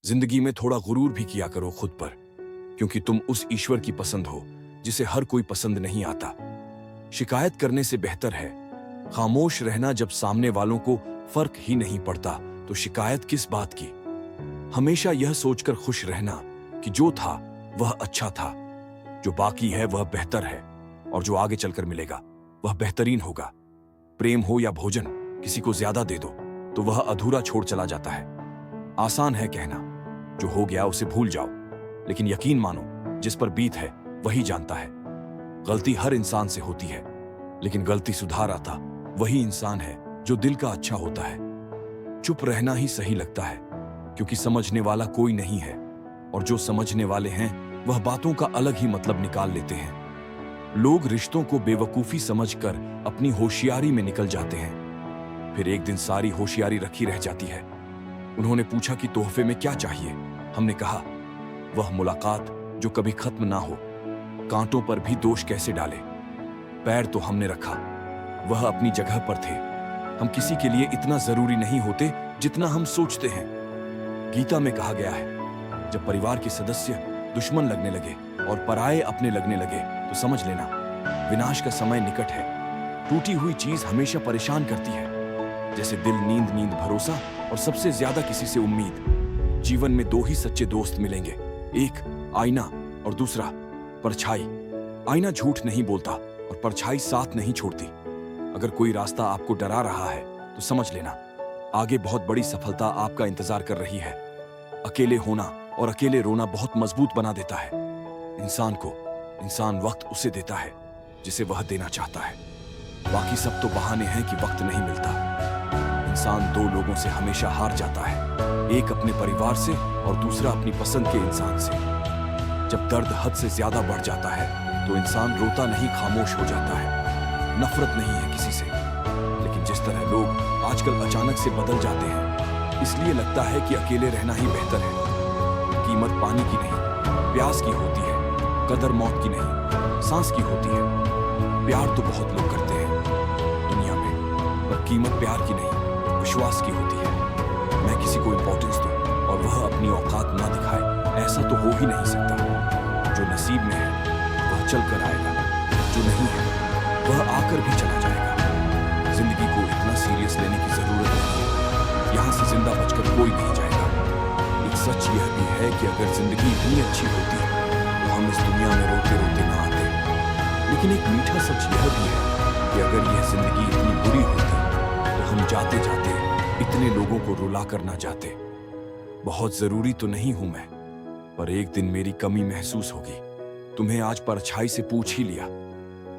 जिंदगी में थोड़ा गुरूर भी किया करो खुद पर, क्योंकि तुम उस ईश्वर की पसंद हो जिसे हर कोई पसंद नहीं आता। शिकायत करने से बेहतर है खामोश रहना। जब सामने वालों को फर्क ही नहीं पड़ता तो शिकायत किस बात की। हमेशा यह सोचकर खुश रहना कि जो था वह अच्छा था, जो बाकी है वह बेहतर है, और जो आगे चलकर मिलेगा वह बेहतरीन होगा। प्रेम हो या भोजन, किसी को ज्यादा दे दो तो वह अधूरा छोड़ चला जाता है। आसान है कहना जो हो गया उसे भूल जाओ, लेकिन यकीन मानो जिस पर बीत है वही जानता है। गलती हर इंसान से होती है, लेकिन गलती सुधार आता वही इंसान है जो दिल का अच्छा होता है। चुप रहना ही सही लगता है, क्योंकि समझने वाला कोई नहीं है, और जो समझने वाले हैं वह बातों का अलग ही मतलब निकाल लेते हैं। लोग रिश्तों को बेवकूफी समझकर अपनी होशियारी में निकल जाते हैं, फिर एक दिन सारी होशियारी रखी रह जाती है। उन्होंने पूछा कि तोहफे में क्या चाहिए। हमने कहा वह मुलाकात जो कभी खत्म ना हो। कांटों पर भी दोष कैसे डाले। पैर तो हमने रखा, वह अपनी जगह पर थे। हम किसी के लिए इतना जरूरी नहीं होते जितना हम सोचते हैं। गीता में कहा गया है, जब परिवार के सदस्य दुश्मन लगने लगे और पराये अपने लगने लगे तो समझ लेना विनाश का समय निकट है। टूटी हुई चीज हमेशा परेशान करती है, जैसे दिल नींद नींद भरोसा और सबसे ज्यादा किसी से उम्मीद। जीवन में दो ही सच्चे दोस्त मिलेंगे, एक आईना और दूसरा परछाई। आईना झूठ नहीं बोलता और परछाई साथ नहीं छोड़ती। अगर कोई रास्ता आपको डरा रहा है तो समझ लेना आगे बहुत बड़ी सफलता आपका इंतजार कर रही है। अकेले होना और अकेले रोना बहुत मजबूत बना देता है इंसान वक्त उसे देता है जिसे वह देना चाहता है। बाकी सब तो बहाने हैं कि वक्त नहीं मिलता। इंसान दो लोगों से हमेशा हार जाता है, एक अपने परिवार से और दूसरा अपनी पसंद के इंसान से। जब दर्द हद से ज्यादा बढ़ जाता है तो इंसान रोता नहीं, खामोश हो जाता है। नफरत नहीं है किसी से, लेकिन जिस तरह लोग आजकल अचानक से बदल जाते हैं, इसलिए लगता है कि अकेले रहना ही बेहतर है। कीमत पानी की नहीं, प्यास की होती है। कदर मौत की नहीं, सांस की होती है। प्यार तो बहुत लोग करते हैं दुनिया में, पर कीमत प्यार की नहीं, विश्वास की होती है। मैं किसी को इंपॉर्टेंस दूं और वह अपनी औकात ना दिखाए, ऐसा तो हो ही नहीं सकता। जो नसीब में है वह चल कर आएगा, जो नहीं है वह आकर भी चला जाएगा। जिंदगी को इतना सीरियस लेने की जरूरत नहीं है। यहां से जिंदा बचकर कोई नहीं जाएगा। एक सच यह भी है कि अगर जिंदगी इतनी अच्छी होती तो हम इस दुनिया में रोते रोते ना आते। लेकिन एक मीठा सच यह भी है कि अगर यह जिंदगी इतनी बुरी होती तो हम जाते जाते इतने लोगों को रुला कर ना जाते। बहुत जरूरी तो नहीं हूं मैं, पर एक दिन मेरी कमी महसूस होगी। तुम्हें आज परछाई से पूछ ही लिया,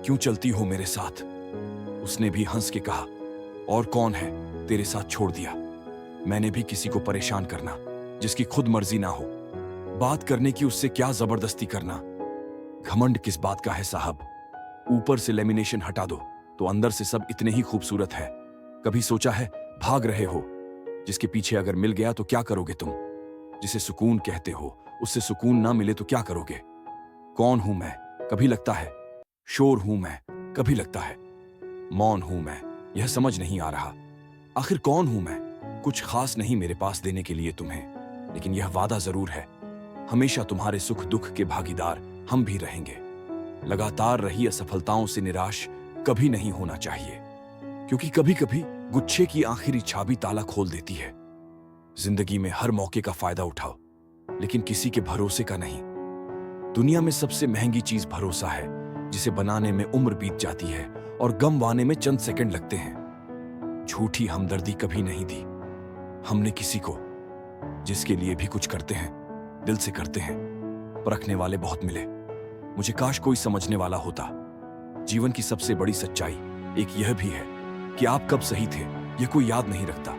क्यों चलती हो मेरे साथ। उसने भी हंस के कहा, और कौन है तेरे साथ छोड़ दिया। मैंने भी किसी को परेशान करना जिसकी खुद मर्जी ना हो। बात करने की उससे क्या जबरदस्ती करना। घमंड किस बात का है साहब। ऊपर से लेमिनेशन हटा दो तो अंदर से सब इतने ही खूबसूरत है। कभी सोचा है भाग रहे हो, जिसके पीछे अगर मिल गया तो क्या करोगे तुम। जिसे सुकून कहते हो उससे सुकून ना मिले तो क्या करोगे। कौन हूं मैं, कभी लगता है शोर हूं मैं, कभी लगता है मौन हूं मैं। यह समझ नहीं आ रहा आखिर कौन हूं मैं। कुछ खास नहीं मेरे पास देने के लिए तुम्हें, लेकिन यह वादा जरूर है, हमेशा तुम्हारे सुख दुख के भागीदार हम भी रहेंगे। लगातार रही असफलताओं से निराश कभी नहीं होना चाहिए, क्योंकि कभी कभी गुच्छे की आखिरी चाबी ताला खोल देती है। जिंदगी में हर मौके का फायदा उठाओ, लेकिन किसी के भरोसे का नहीं। दुनिया में सबसे महंगी चीज भरोसा है, जिसे बनाने में उम्र बीत जाती है और गम वाने में चंद सेकंड लगते हैं। झूठी हमदर्दी कभी नहीं दी हमने किसी को। जिसके लिए भी कुछ करते हैं दिल से करते हैं। परखने वाले बहुत मिले, मुझे काश कोई समझने वाला होता। जीवन की सबसे बड़ी सच्चाई एक यह भी है कि आप कब सही थे यह कोई याद नहीं रखता,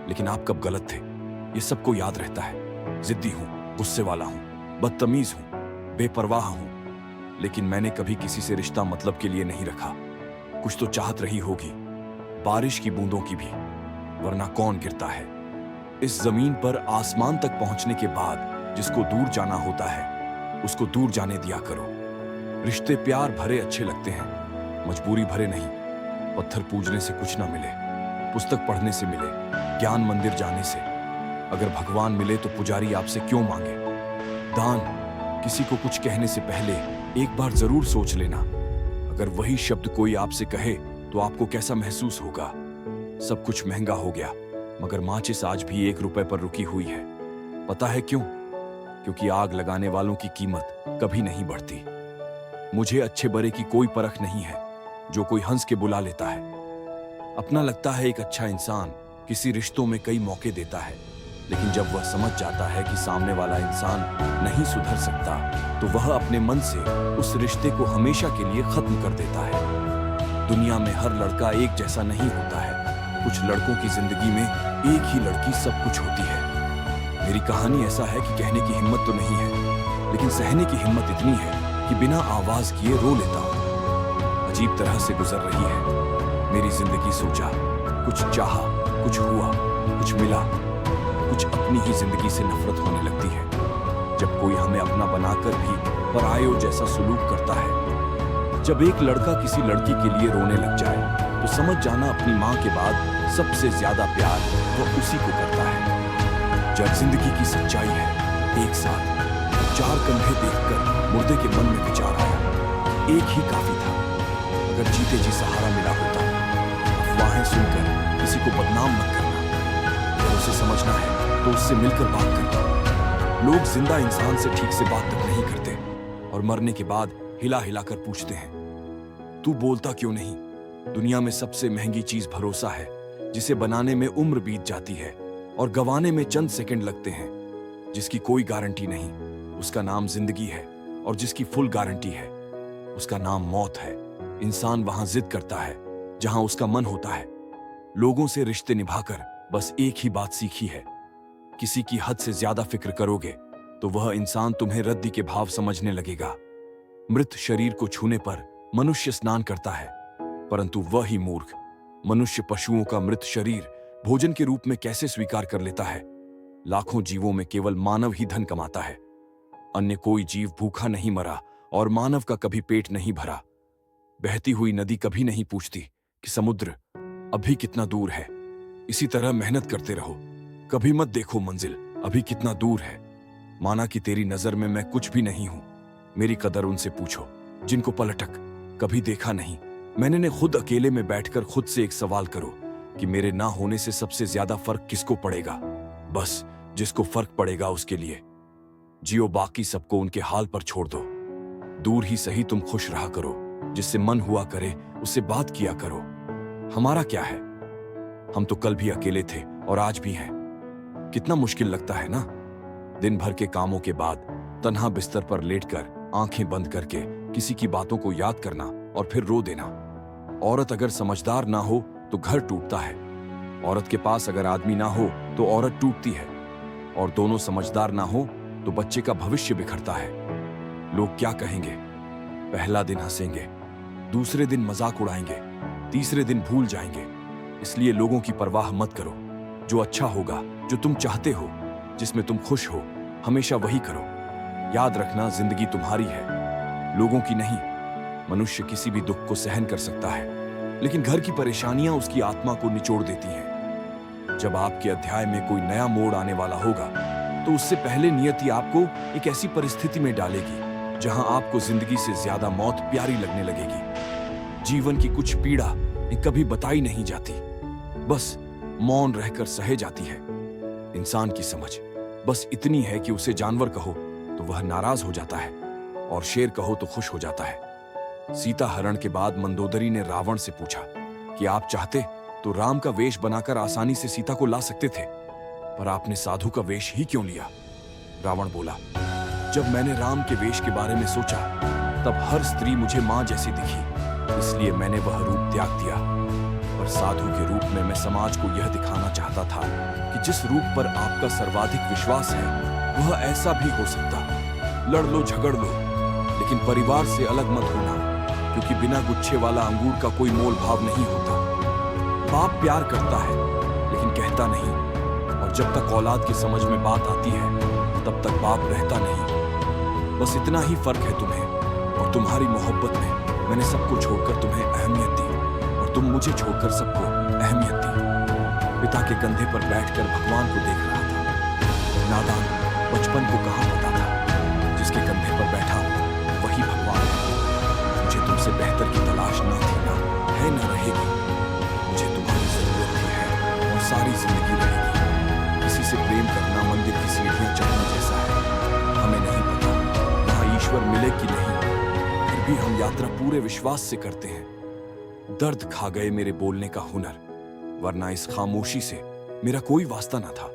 लेकिन आप कब गलत थे यह सबको याद रहता है। जिद्दी हूं, गुस्से वाला हूं, बदतमीज हूं, बेपरवाह हूं, लेकिन मैंने कभी किसी से रिश्ता मतलब के लिए नहीं रखा। कुछ तो चाहत रही होगी, बारिश की बूंदों की भी, वरना कौन गिरता है। इस जमीन पर आसमान तक पहुंचने के बाद जिसको दूर जाना होता है उसको दूर जाने दिया करो। रिश्ते प्यार भरे अच्छे लगते हैं, मजबूरी भरे नहीं। पत्थर पूजने से कुछ ना मिले, पुस्तक पढ़ने से मिले, ज्ञान मंदिर जाने से। अगर भगवान मिले तो पुजारी आपसे क्यों मांगे? दान, किसी को कुछ कहने से पहले एक बार जरूर सोच लेना। अगर वही शब्द कोई आपसे कहे तो आपको कैसा महसूस होगा? सब कुछ महंगा हो गया, मगर माचिस आज भी 1 रुपए पर रुकी हुई है। पता है क्यों? क्योंकि आग लगाने वालों की कीमत कभी नहीं बढ़ती। मुझे अच्छे बुरे की कोई परख नहीं है। जो कोई हंस के बुला लेता है, अपना लगता है एक अच्छा इंसान, किसी रिश्तों में कई मौके देता है, लेकिन जब वह समझ जाता है कि सामने वाला इंसान नहीं सुधर सकता, तो वह अपने मन से उस रिश्ते को हमेशा के लिए खत्म कर देता है। दुनिया में हर लड़का एक जैसा नहीं होता है। कुछ लड़कों की जिंदगी में एक ही लड़की सब कुछ होती है। मेरी कहानी ऐसा है कि कहने की हिम्मत तो नहीं है, लेकिन सहने की हिम्मत इतनी है कि बिना आवाज किए रो लेता हूं। अजीब तरह से गुजर रही है मेरी जिंदगी। सोचा, कुछ चाहा, कुछ हुआ, कुछ मिला, कुछ अपनी ही जिंदगी से नफरत होने लगती है। जब कोई हमें अपना बनाकर भी परायों जैसा सुलूक करता है। जब एक लड़का किसी लड़की के लिए रोने लग जाए तो समझ जाना अपनी मां के बाद सबसे ज्यादा प्यार वह उसी को करता है। जब जिंदगी की सच्चाई है, एक साथ 4 कंधे देखकर मुर्दे के मन में विचार आया, एक ही काफी था। अगर जीते जी सहारा मिला होता। अफवाहें सुनकर किसी को बदनाम मत करना। अगर उसे समझना है तो उससे मिलकर बात करना। लोग जिंदा इंसान से ठीक से बात तक नहीं करते और मरने के बाद हिला हिला कर पूछते हैं, तू बोलता क्यों नहीं? दुनिया में सबसे महंगी चीज भरोसा है, जिसे बनाने में उम्र बीत जाती है और गंवाने में चंद सेकंड लगते हैं। जिसकी कोई गारंटी नहीं, उसका नाम जिंदगी है, और जिसकी फुल गारंटी है, उसका नाम मौत है। इंसान वहां जिद करता है जहां उसका मन होता है। लोगों से रिश्ते निभाकर बस एक ही बात सीखी है, किसी की हद से ज्यादा फिक्र करोगे तो वह इंसान तुम्हें रद्दी के भाव समझने लगेगा। मृत शरीर को छूने पर मनुष्य स्नान करता है, परंतु वही मूर्ख मनुष्य पशुओं का मृत शरीर भोजन के रूप में कैसे स्वीकार कर लेता है? लाखों जीवों में केवल मानव ही धन कमाता है। अन्य कोई जीव भूखा नहीं मरा और मानव का कभी पेट नहीं भरा। बहती हुई नदी कभी नहीं पूछती कि समुद्र अभी कितना दूर है। इसी तरह मेहनत करते रहो, कभी मत देखो मंजिल अभी कितना दूर है। माना कि तेरी नजर में मैं कुछ भी नहीं हूं, मेरी कदर उनसे पूछो जिनको पलटक कभी देखा नहीं। मैंने खुद अकेले में बैठकर खुद से एक सवाल करो कि मेरे ना होने से सबसे ज्यादा फर्क किसको पड़ेगा? बस जिसको फर्क पड़ेगा उसके लिए जियो, बाकी सबको उनके हाल पर छोड़ दो। दूर ही सही तुम खुश रहा करो, जिससे मन हुआ करे उससे बात किया करो। हमारा क्या है, हम तो कल भी अकेले थे और आज भी हैं। कितना मुश्किल लगता है ना, दिन भर के कामों के बाद तन्हा बिस्तर पर लेटकर आंखें बंद करके किसी की बातों को याद करना और फिर रो देना। औरत अगर समझदार ना हो तो घर टूटता है, औरत के पास अगर आदमी ना हो तो औरत टूटती है, और दोनों समझदार ना हो तो बच्चे का भविष्य बिखरता है। लोग क्या कहेंगे? पहला दिन हंसेंगे, दूसरे दिन मजाक उड़ाएंगे, तीसरे दिन भूल जाएंगे। इसलिए लोगों की परवाह मत करो। जो अच्छा होगा, जो तुम चाहते हो, जिसमें तुम खुश हो, हमेशा वही करो। याद रखना, जिंदगी तुम्हारी है, लोगों की नहीं। मनुष्य किसी भी दुख को सहन कर सकता है, लेकिन घर की परेशानियां उसकी आत्मा को निचोड़ देती हैं। जब आपके अध्याय में कोई नया मोड़ आने वाला होगा तो उससे पहले नियति आपको एक ऐसी परिस्थिति में डालेगी जहां आपको जिंदगी से ज्यादा मौत प्यारी लगने लगेगी। जीवन की कुछ पीड़ा कभी बताई नहीं जाती, बस मौन रहकर सहे जाती है। इंसान की समझ बस इतनी है कि उसे जानवर कहो तो वह नाराज हो जाता है और शेर कहो तो खुश हो जाता है। सीता हरण के बाद मंदोदरी ने रावण से पूछा कि आप चाहते तो राम का वेश बनाकर आसानी से सीता को ला सकते थे, पर आपने साधु का वेश ही क्यों लिया? रावण बोला, जब मैंने राम के वेश के बारे में सोचा तब हर स्त्री मुझे मां जैसी दिखी, इसलिए मैंने वह रूप त्याग दिया। पर साधु के रूप में मैं समाज को यह दिखाना चाहता था कि जिस रूप पर आपका सर्वाधिक विश्वास है वह ऐसा भी हो सकता। लड़ लो, झगड़ लो, लेकिन परिवार से अलग मत होना, क्योंकि बिना गुच्छे वाला अंगूर का कोई मोल भाव नहीं होता। बाप प्यार करता है लेकिन कहता नहीं, और जब तक औलाद की समझ में बात आती है तब तक बाप रहता नहीं। बस इतना ही फर्क है तुम्हें और तुम्हारी मोहब्बत में। मैंने सबको छोड़कर तुम्हें अहमियत दी और तुम मुझे छोड़कर सबको अहमियत दी। पिता के कंधे पर बैठकर भगवान को देख रहा था। नादान बचपन को कहाँ पता था, जिसके कंधे पर बैठा वही भगवान है। मुझे तुमसे बेहतर की तलाश न थी, ना है, न रहेगी। मुझे तुम्हारी जरूरत भी है और सारी जिंदगी रहेगी। किसी से प्रेम करना मंदिर की सीढ़ियां चढ़ने जैसा है। हमें नहीं पता वहां ईश्वर मिले कि नहीं, फिर भी हम यात्रा पूरे विश्वास से करते हैं। दर्द खा गए मेरे बोलने का हुनर, वरना इस खामोशी से मेरा कोई वास्ता ना था।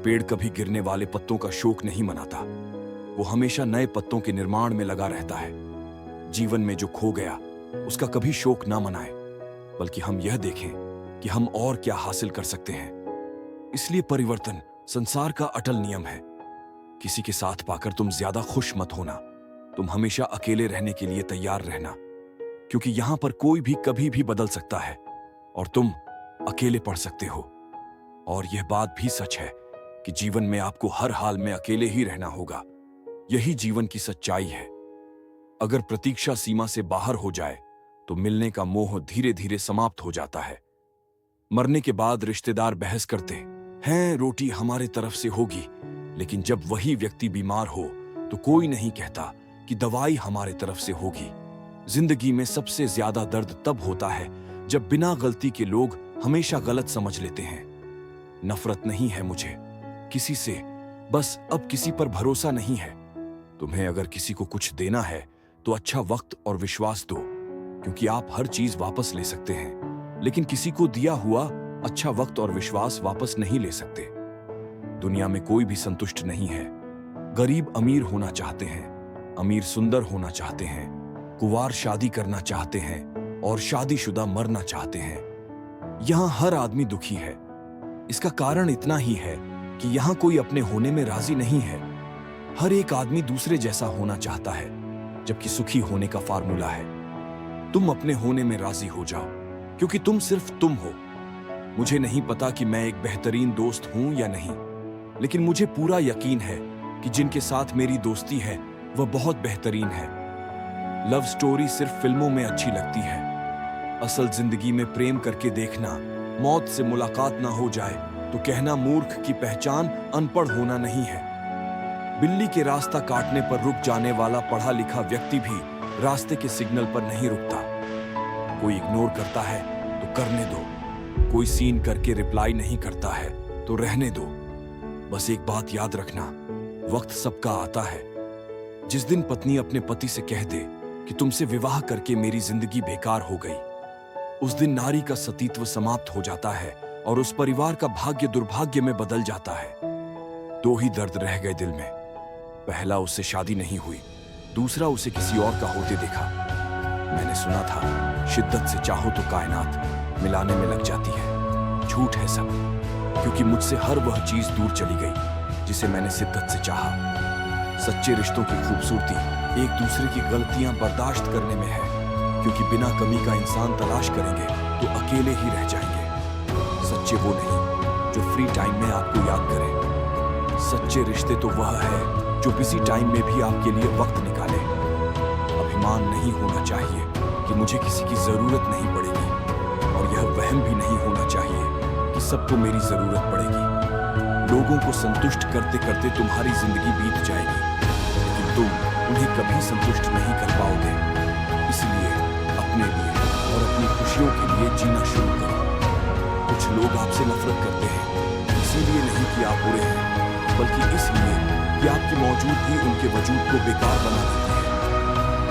पेड़ कभी गिरने वाले पत्तों का शोक नहीं मनाता, वो हमेशा नए पत्तों के निर्माण में लगा रहता है। जीवन में जो खो गया उसका कभी शोक ना मनाए, बल्कि हम यह देखें कि हम और क्या हासिल कर सकते हैं। इसलिए परिवर्तन संसार का अटल नियम है। किसी के साथ पाकर तुम ज्यादा खुश मत होना, तुम हमेशा अकेले रहने के लिए तैयार रहना, क्योंकि यहां पर कोई भी कभी भी बदल सकता है और तुम अकेले पड़ सकते हो। और यह बात भी सच है कि जीवन में आपको हर हाल में अकेले ही रहना होगा। यही जीवन की सच्चाई है। अगर प्रतीक्षा सीमा से बाहर हो जाए तो मिलने का मोह धीरे धीरे समाप्त हो जाता है। मरने के बाद रिश्तेदार बहस करते हैं रोटी हमारे तरफ से होगी, लेकिन जब वही व्यक्ति बीमार हो तो कोई नहीं कहता कि दवाई हमारे तरफ से होगी। जिंदगी में सबसे ज्यादा दर्द तब होता है जब बिना गलती के लोग हमेशा गलत समझ लेते हैं। नफरत नहीं है मुझे किसी से, बस अब किसी पर भरोसा नहीं है। तुम्हें अगर किसी को कुछ देना है तो अच्छा वक्त और विश्वास दो, क्योंकि आप हर चीज वापस ले सकते हैं, लेकिन किसी को दिया हुआ अच्छा वक्त और विश्वास वापस नहीं ले सकते। दुनिया में कोई भी संतुष्ट नहीं है। गरीब अमीर होना चाहते हैं, अमीर सुंदर होना चाहते हैं, कुंवार शादी करना चाहते हैं और शादीशुदा मरना चाहते हैं। यहां हर आदमी दुखी है। इसका कारण इतना ही है कि यहां कोई अपने होने में राजी नहीं है। हर एक आदमी दूसरे जैसा होना चाहता है, जबकि सुखी होने का फार्मूला है तुम अपने होने में राजी हो जाओ, क्योंकि तुम सिर्फ तुम हो। मुझे नहीं पता कि मैं एक बेहतरीन दोस्त हूं या नहीं, लेकिन मुझे पूरा यकीन है कि जिनके साथ मेरी दोस्ती है वह बहुत बेहतरीन है। लव स्टोरी सिर्फ फिल्मों में अच्छी लगती है। असल जिंदगी में प्रेम करके देखना, मौत से मुलाकात ना हो जाए तो कहना मूर्ख की पहचान अनपढ़ होना नहीं है। बिल्ली के रास्ता काटने पर रुक जाने वाला पढ़ा लिखा व्यक्ति भी रास्ते के सिग्नल पर नहीं रुकता। कोई इग्नोर करता है तो करने दो, कोई सीन करके रिप्लाई नहीं करता है तो रहने दो। बस एक बात याद रखना, वक्त सबका आता है। जिस दिन पत्नी अपने पति से कह दे कि तुमसे विवाह करके मेरी जिंदगी बेकार हो गई, उस दिन नारी का सतीत्व समाप्त हो जाता है और उस परिवार का भाग्य दुर्भाग्य में बदल जाता है। दो ही दर्द रह गए दिल में, पहला उससे शादी नहीं हुई, दूसरा उसे किसी और का होते देखा। मैंने सुना था शिद्दत से चाहो तो कायनात मिलाने में लग जाती है। झूठ है सब, क्योंकि मुझसे हर वह चीज दूर चली गई जिसे मैंने शिद्दत से चाहा। सच्चे रिश्तों की खूबसूरती एक दूसरे की गलतियां बर्दाश्त करने में है, क्योंकि बिना कमी का इंसान तलाश करेंगे तो अकेले ही रह जाएंगे। सच्चे वो नहीं जो फ्री टाइम में आपको याद करे। सच्चे रिश्ते तो वह है जो बिजी टाइम में भी आपके लिए वक्त निकाले। अभिमान नहीं होना चाहिए कि मुझे किसी की जरूरत नहीं पड़ेगी, और यह वहम भी नहीं होना चाहिए कि सबको मेरी जरूरत पड़ेगी। लोगों को संतुष्ट करते करते तुम्हारी जिंदगी बीत जाएगी, लेकिन तुम उन्हें कभी संतुष्ट नहीं कर पाओगे। इसलिए अपने लिए और अपनी खुशियों के लिए जीना शुरू करो। कुछ लोग आपसे नफरत करते हैं, इसीलिए नहीं कि आप बुरे हैं, बल्कि इसलिए कि आपकी मौजूदगी उनके वजूद को बेकार बना देती है।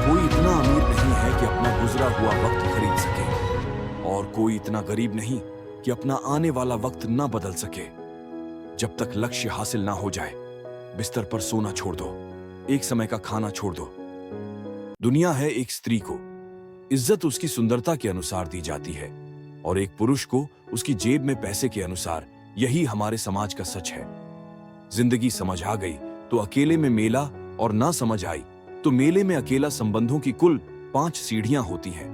कोई इतना अमीर नहीं है कि अपना गुजरा हुआ वक्त खरीद सके, और कोई इतना गरीब नहीं कि अपना आने वाला वक्त ना बदल सके। जब तक लक्ष्य हासिल ना हो जाए, बिस्तर पर सोना छोड़ दो, एक समय का खाना छोड़ दो। दुनिया है एक स्त्री को इज्जत उसकी सुंदरता के अनुसार दी जाती है, और एक पुरुष को उसकी जेब में पैसे के अनुसार। यही हमारे समाज का सच है। जिंदगी समझ आ गई तो अकेले में मेला, और ना समझ आई तो मेले में अकेला संबंधों की कुल 5 सीढ़ियां होती हैं।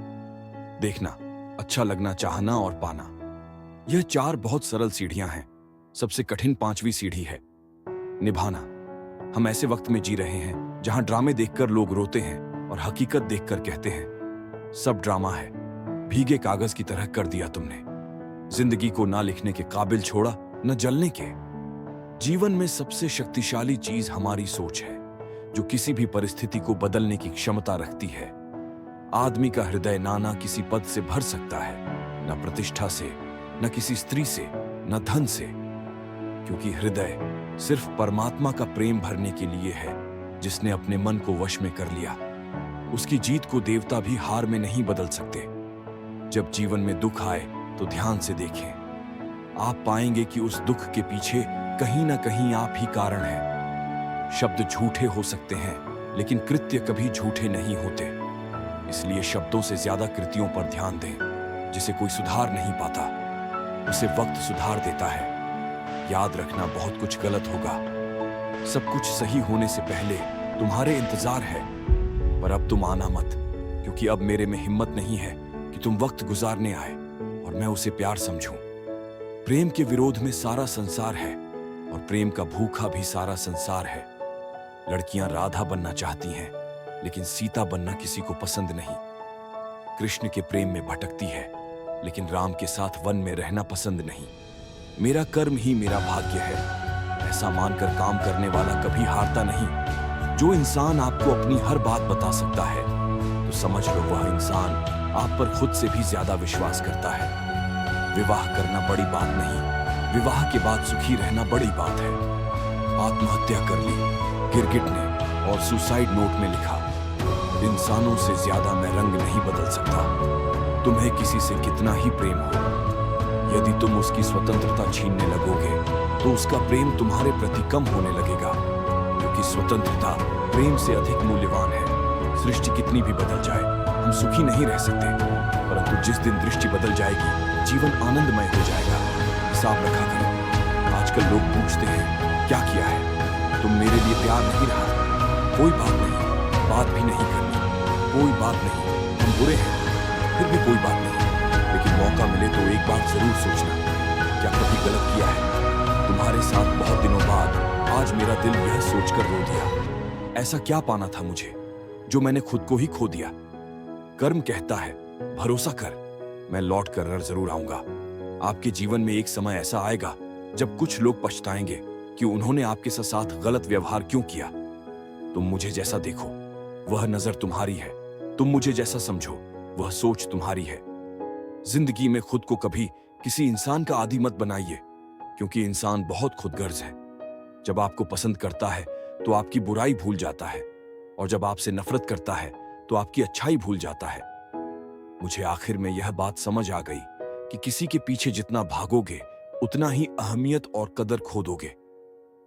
देखना, अच्छा लगना, चाहना और पाना। यह 4 बहुत सरल सीढ़ियां हैं। सबसे कठिन 5वीं सीढ़ी है निभाना। हम ऐसे वक्त में जी रहे हैं जहां ड्रामे देखकर लोग रोते हैं और हकीकत देखकर कहते हैं सब ड्रामा है। भीगे कागज की तरह कर दिया तुमने। जिंदगी को ना लिखने के काबिल छोड़ा, न जलने के। जीवन में सबसे शक्तिशाली चीज हमारी सोच है, जो किसी भी परिस्थिति को बदलने की क्षमता रखती है। आदमी का हृदय ना किसी पद से भर सकता है, न प्रतिष्ठा से, न किसी स्त्री से, न धन से, क्योंकि हृदय सिर्फ परमात्मा का प्रेम भरने के लिए है, जिसने अपने मन को वश में कर लिया। उसकी जीत को देवता भी हार में नहीं बदल सकते। जब जीवन में दुख आए तो ध्यान से देखें। आप पाएंगे कि उस दुख के पीछे कहीं ना कहीं आप ही कारण हैं। शब्द झूठे हो सकते हैं, लेकिन कृत्य कभी झूठे नहीं होते। इसलिए शब्दों से ज्यादा कृत्यों पर ध्यान दें। जिसे कोई सुधार नहीं पाता, उसे वक्त सुधार देता है। याद रखना, बहुत कुछ गलत होगा। सब कुछ सही होने से पहले तुम्हारे इंतजार है, पर अब तुम आना मत, क्योंकि अब मेरे में हिम्मत नहीं है कि तुम वक्त गुजारने आए और मैं उसे प्यार समझूं। प्रेम के विरोध में सारा संसार है, और प्रेम का भूखा भी सारा संसार है। लड़कियां राधा बनना चाहती हैं, लेकिन सीता बनना किसी को पसंद नहीं। कृष्ण के प्रेम में भटकती है, लेकिन राम के साथ वन में रहना पसंद नहीं। मेरा कर्म ही मेरा भाग्य है, ऐसा मानकर काम करने वाला कभी हारता नहीं। जो इंसान आपको अपनी हर बात बता सकता है, तो समझ लो वह इंसान आप पर खुद से भी ज्यादा विश्वास करता है। विवाह करना बड़ी बात नहीं, विवाह के बाद सुखी रहना बड़ी बात है। आत्महत्या कर ली गिरगिट ने, और सुसाइड नोट में लिखा, इंसानों से ज्यादा मैं रंग नहीं बदल सकता। तुम्हें किसी से कितना ही प्रेम हो, यदि तुम उसकी स्वतंत्रता छीनने लगोगे तो उसका प्रेम तुम्हारे प्रति कम होने लगेगा, क्योंकि स्वतंत्रता प्रेम से अधिक मूल्यवान है। सृष्टि कितनी भी बदल जाए, हम सुखी नहीं रह सकते, परंतु जिस दिन दृष्टि बदल जाएगी, जीवन आनंदमय हो जाएगा। हिसाब रखा करो। आजकल लोग पूछते हैं, क्या किया है? तुम मेरे लिए प्यार नहीं रहा। कोई बात नहीं, बात भी नहीं करनी। कोई बात नहीं, हम बुरे हैं, फिर भी कोई बात नहीं। लेकिन मौका मिले तो एक बात जरूर सोचना, क्या कभी गलत किया है? तुम्हारे साथ बहुत दिनों बाद आज मेरा दिल यह सोचकर रो दिया, ऐसा क्या पाना था मुझे जो मैंने खुद को ही खो दिया। कर्म कहता है, भरोसा कर, मैं लौट कर जरूर आऊंगा। आपके जीवन में एक समय ऐसा आएगा जब कुछ लोग पछताएंगे कि उन्होंने आपके साथ गलत व्यवहार क्यों किया। तुम मुझे जैसा देखो, वह नजर तुम्हारी है। तुम मुझे जैसा समझो, वह सोच तुम्हारी है। जिंदगी में खुद को कभी किसी इंसान का आदी मत बनाइए, क्योंकि इंसान बहुत खुदगर्ज है। जब आपको पसंद करता है तो आपकी बुराई भूल जाता है, और जब आपसे नफरत करता है तो आपकी अच्छाई भूल जाता है। मुझे आखिर में यह बात समझ आ गई कि किसी के पीछे जितना भागोगे, उतना ही अहमियत और कदर खो दोगे।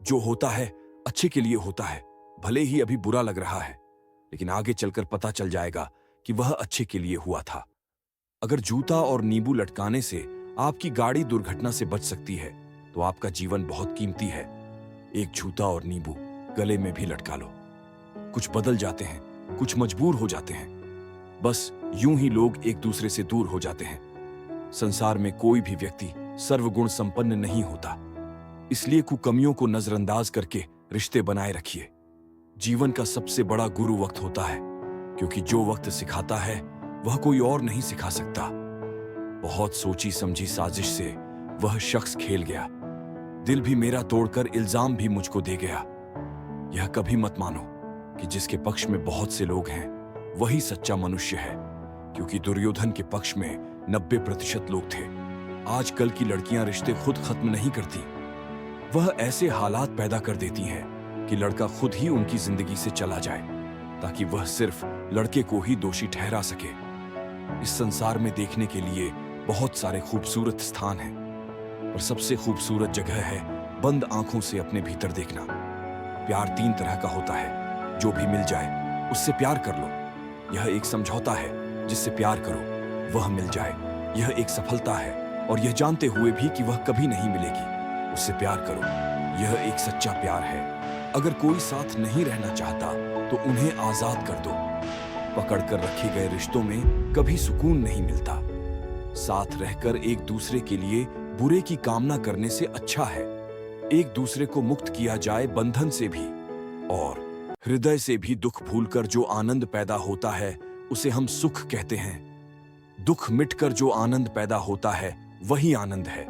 जो होता है अच्छे के लिए होता है, भले ही अभी बुरा लग रहा है, लेकिन आगे चलकर पता चल जाएगा कि वह अच्छे के लिए हुआ था। अगर जूता और नींबू लटकाने से आपकी गाड़ी दुर्घटना से बच सकती है, तो आपका जीवन बहुत कीमती है। एक जूता और नींबू गले में भी लटका लो। कुछ बदल जाते हैं, कुछ मजबूर हो जाते हैं। बस यूं ही लोग एक दूसरे से दूर हो जाते हैं। संसार में कोई भी व्यक्ति सर्वगुण संपन्न नहीं होता, इसलिए कुकमियों को नजरअंदाज करके रिश्ते बनाए रखिए। जीवन का सबसे बड़ा गुरु वक्त होता है, क्योंकि जो वक्त सिखाता है वह कोई और नहीं सिखा सकता। बहुत सोची समझी साजिश से वह शख्स खेल गया। दिल भी मेरा तोड़कर इल्जाम भी मुझको दे गया। यह कभी मत मानो कि जिसके पक्ष में बहुत से लोग हैं वही सच्चा मनुष्य है, क्योंकि दुर्योधन के पक्ष में 90% लोग थे। आजकल की लड़कियां रिश्ते खुद खत्म नहीं करती, वह ऐसे हालात पैदा कर देती हैं कि लड़का खुद ही उनकी जिंदगी से चला जाए, ताकि वह सिर्फ लड़के को ही दोषी ठहरा सके। इस संसार में देखने के लिए बहुत सारे खूबसूरत स्थान हैं, पर सबसे खूबसूरत जगह है बंद आंखों से अपने भीतर देखना। प्यार 3 तरह का होता है, जो भी मिल जाए उससे प्यार कर लो। यह एक समझौता है, जिससे प्यार करो वह मिल जाए। यह एक सफलता है, और यह जानते हुए भी कि वह कभी नहीं मिलेगी, उससे प्यार करो। यह एक सच्चा प्यार है। अगर कोई साथ नहीं रहना चाहता तो उन्हें आजाद कर दो। पकड़कर रखे गए रिश्तों में कभी सुकून नहीं मिलता। साथ रहकर एक दूसरे के लिए बुरे की कामना करने से अच्छा है एक दूसरे को मुक्त किया जाए बंधन से भी, और हृदय से भी दुख भूलकर जो आनंद पैदा होता है उसे हम सुख कहते हैं। दुख मिटकर जो आनंद पैदा होता है वही आनंद है।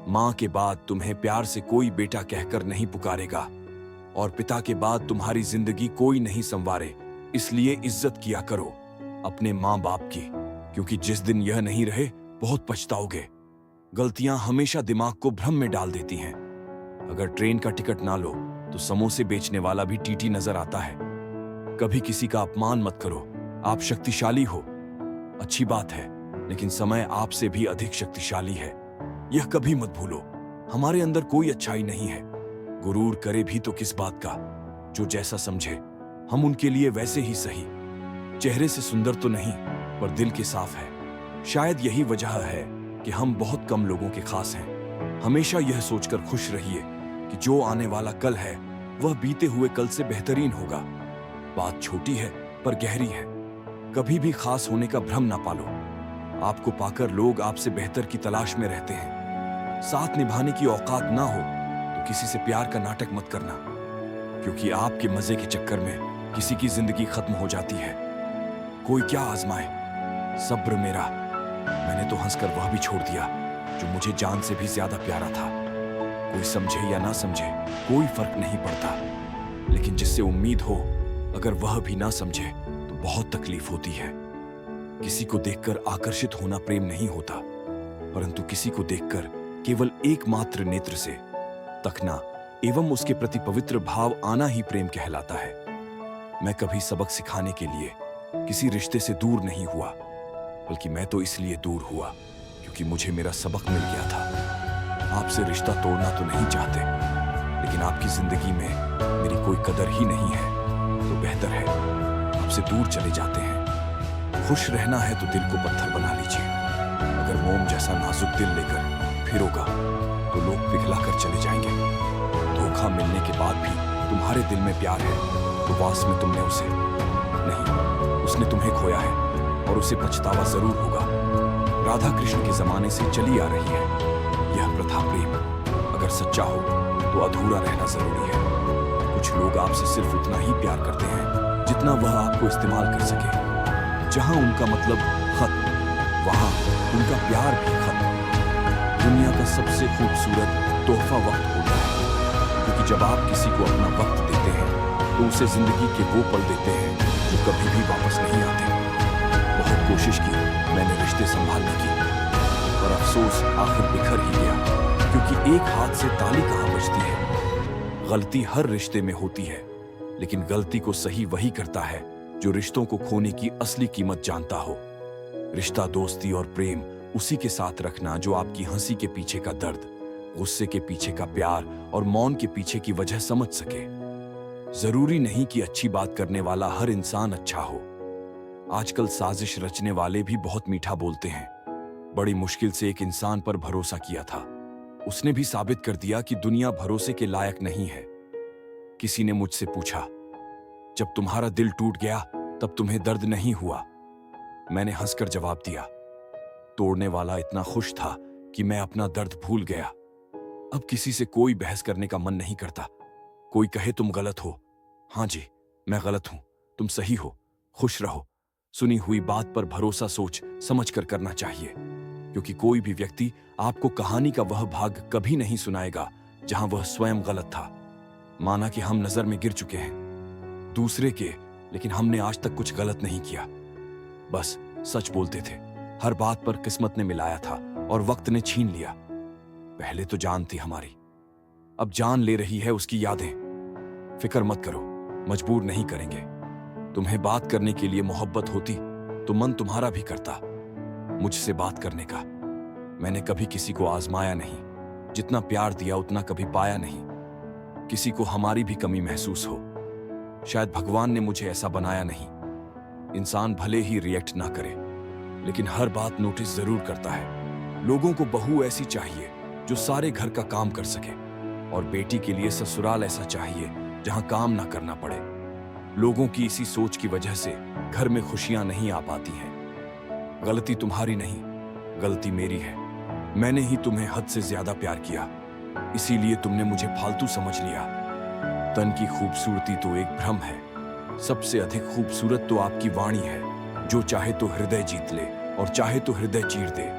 माँ के बाद तुम्हें प्यार से कोई बेटा कहकर नहीं पुकारेगा और पिता के बाद तुम्हारी जिंदगी कोई नहीं संवारे। इसलिए इज्जत किया करो अपने माँ बाप की, क्योंकि जिस दिन यह नहीं रहे बहुत पछताओगे। गलतियां हमेशा दिमाग को भ्रम में डाल देती हैं। अगर ट्रेन का टिकट ना लो तो समोसे बेचने वाला भी टीटी नजर आता है। कभी किसी का अपमान मत करो, आप शक्तिशाली हो, अच्छी बात है, लेकिन समय आपसे भी अधिक शक्तिशाली है। यह कभी मत भूलो, हमारे अंदर कोई अच्छाई नहीं है। गुरूर करे भी तो किस बात का, जो जैसा समझे हम उनके लिए वैसे ही सही। चेहरे से सुंदर तो नहीं पर दिल के साफ है। शायद यही वजह है कि हम बहुत कम लोगों के खास हैं। हमेशा यह सोचकर खुश रहिए कि जो आने वाला कल है वह बीते हुए कल से बेहतरीन होगा। बात छोटी है पर गहरी है। कभी भी खास होने का भ्रम ना पालो। आपको पाकर लोग आपसे बेहतर की तलाश में रहते हैं। साथ निभाने की औकात ना हो तो किसी से प्यार का नाटक मत करना, क्योंकि आपके मजे के चक्कर में किसी की जिंदगी खत्म हो जाती है। कोई क्या आजमाए, सब्र मेरा। मैंने तो हंसकर वह भी छोड़ दिया जो मुझे जान से भी ज्यादा प्यारा था। कोई समझे या ना समझे कोई फर्क नहीं पड़ता, लेकिन जिससे उम्मीद हो अगर वह भी ना समझे तो बहुत तकलीफ होती है। किसी को देखकर आकर्षित होना प्रेम नहीं होता, परंतु किसी को देखकर केवल एकमात्र नेत्र से तकना एवं उसके प्रति पवित्र भाव आना ही प्रेम कहलाता है। मैं कभी सबक सिखाने के लिए किसी रिश्ते से दूर नहीं हुआ, बल्कि मैं तो इसलिए दूर हुआ क्योंकि मुझे मेरा सबक मिल गया था। आपसे रिश्ता तोड़ना तो नहीं चाहते, लेकिन आपकी जिंदगी में मेरी कोई कदर ही नहीं है तो बेहतर है आपसे दूर चले जाते हैं। खुश रहना है तो दिल को पत्थर बना लीजिए। अगर मोम जैसा नाजुक दिल लेकर फिरोगा तो लोग पिघला कर चले जाएंगे। धोखा मिलने के बाद भी तुम्हारे दिल में प्यार है तो वास में तुमने उसे नहीं, उसने तुम्हें खोया है और उसे पछतावा जरूर होगा। राधा कृष्ण के जमाने से चली आ रही है यह प्रथा। प्रेम अगर सच्चा हो तो अधूरा रहना जरूरी है। कुछ लोग आपसे सिर्फ उतना ही प्यार करते हैं जितना वह आपको इस्तेमाल कर सके। जहां उनका मतलब खत्म, वहां उनका प्यार भी खत्म। दुनिया का सबसे खूबसूरत तोहफा वक्त होता है, क्योंकि जब आप किसी को अपना वक्त देते हैं तो उसे जिंदगी के वो पल देते हैं जो कभी भी वापस नहीं आते। बहुत कोशिश की मैंने रिश्ते संभालने की, पर अफसोस आखिर बिखर ही गया, क्योंकि एक हाथ से ताली कहां बजती है। गलती हर रिश्ते में होती है, लेकिन गलती को सही वही करता है जो रिश्तों को खोने की असली कीमत जानता हो। रिश्ता, दोस्ती और प्रेम उसी के साथ रखना जो आपकी हंसी के पीछे का दर्द, गुस्से के पीछे का प्यार और मौन के पीछे की वजह समझ सके। जरूरी नहीं कि अच्छी बात करने वाला हर इंसान अच्छा हो। आजकल साजिश रचने वाले भी बहुत मीठा बोलते हैं। बड़ी मुश्किल से एक इंसान पर भरोसा किया था, उसने भी साबित कर दिया कि दुनिया भरोसे के लायक नहीं है। किसी ने मुझसे पूछा, जब तुम्हारा दिल टूट गया तब तुम्हें दर्द नहीं हुआ? मैंने हंसकर जवाब दिया, तोड़ने वाला इतना खुश था कि मैं अपना दर्द भूल गया। अब किसी से कोई बहस करने का मन नहीं करता। कोई कहे तुम गलत हो, हाँ जी मैं गलत हूं, तुम सही हो, खुश रहो। सुनी हुई बात पर भरोसा सोच समझ कर करना चाहिए, क्योंकि कोई भी व्यक्ति आपको कहानी का वह भाग कभी नहीं सुनाएगा जहां वह स्वयं गलत था। माना कि हम नजर में गिर चुके हैं दूसरे के, लेकिन हमने आज तक कुछ गलत नहीं किया, बस सच बोलते थे। हर बात पर किस्मत ने मिलाया था और वक्त ने छीन लिया। पहले तो जान थी हमारी, अब जान ले रही है उसकी यादें। फिक्र मत करो, मजबूर नहीं करेंगे। तुम्हें बात करने के लिए मोहब्बत होती तो मन तुम्हारा भी करता मुझसे बात करने का। मैंने कभी किसी को आजमाया नहीं, जितना प्यार दिया उतना कभी पाया नहीं। किसी को हमारी भी कमी महसूस हो, शायद भगवान ने मुझे ऐसा बनाया नहीं। इंसान भले ही रिएक्ट ना करे, लेकिन हर बात नोटिस जरूर करता है। लोगों को बहू ऐसी चाहिए जो सारे घर का काम कर सके, और बेटी के लिए ससुराल ऐसा चाहिए जहां काम ना करना पड़े। लोगों की इसी सोच की वजह से घर में खुशियां नहीं आ पाती हैं। गलती तुम्हारी नहीं, गलती मेरी है। मैंने ही तुम्हें हद से ज्यादा प्यार किया, इसीलिए तुमने मुझे फालतू समझ लिया। तन की खूबसूरती तो एक भ्रम है, सबसे अधिक खूबसूरत तो आपकी वाणी है, जो चाहे तो हृदय जीत ले और चाहे तो हृदय चीर दे।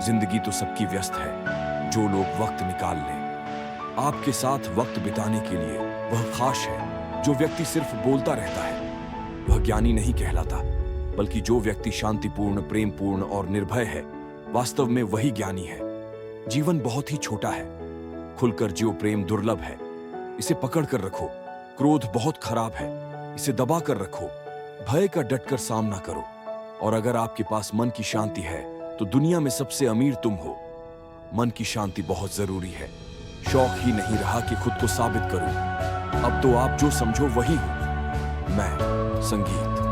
जिंदगी तो सबकी व्यस्त है, जो लोग वक्त निकाल लें आपके साथ वक्त बिताने के लिए, वह खास है। जो व्यक्ति सिर्फ बोलता रहता है वह ज्ञानी नहीं कहलाता, बल्कि जो व्यक्ति शांतिपूर्ण, प्रेमपूर्ण और निर्भय है, वास्तव में वही ज्ञानी है। जीवन बहुत ही छोटा है, खुलकर जियो। प्रेम दुर्लभ है, इसे पकड़ कर रखो। क्रोध बहुत खराब है, इसे दबा कर रखो। भय का डटकर सामना करो। और अगर आपके पास मन की शांति है तो दुनिया में सबसे अमीर तुम हो। मन की शांति बहुत जरूरी है। शौक ही नहीं रहा कि खुद को साबित करूं। अब तो आप जो समझो वही हो। मैं संगीत।